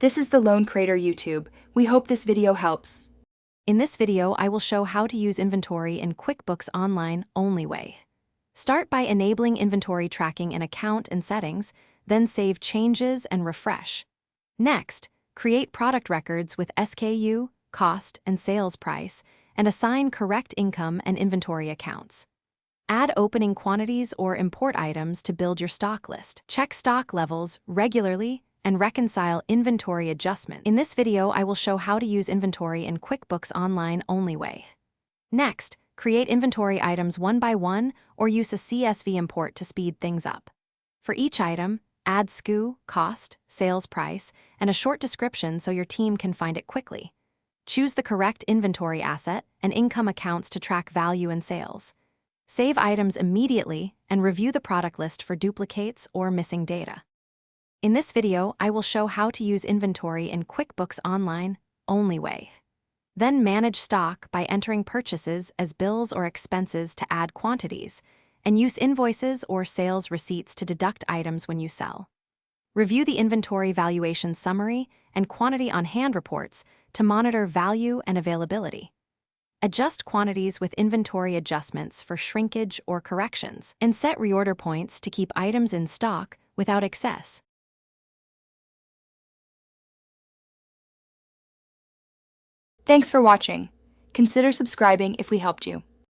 This is the Lone Creator YouTube. We hope this video helps. In this video, I will show how to use inventory in QuickBooks Online only way. Start by enabling inventory tracking in Account and Settings, then save changes and refresh. Next, create product records with SKU, cost, and sales price, and assign correct income and inventory accounts. Add opening quantities or import items to build your stock list. Check stock levels regularly and reconcile inventory adjustment. In this video, I will show how to use inventory in QuickBooks Online only way. Next, create inventory items one by one or use a CSV import to speed things up. For each item, add SKU, cost, sales price, and a short description so your team can find it quickly. Choose the correct inventory asset and income accounts to track value and sales. Save items immediately and review the product list for duplicates or missing data. In this video, I will show how to use inventory in QuickBooks Online only way. Then manage stock by entering purchases as bills or expenses to add quantities, and use invoices or sales receipts to deduct items when you sell. Review the inventory valuation summary and quantity on hand reports to monitor value and availability. Adjust quantities with inventory adjustments for shrinkage or corrections, and set reorder points to keep items in stock without excess. Thanks for watching. Consider subscribing if we helped you.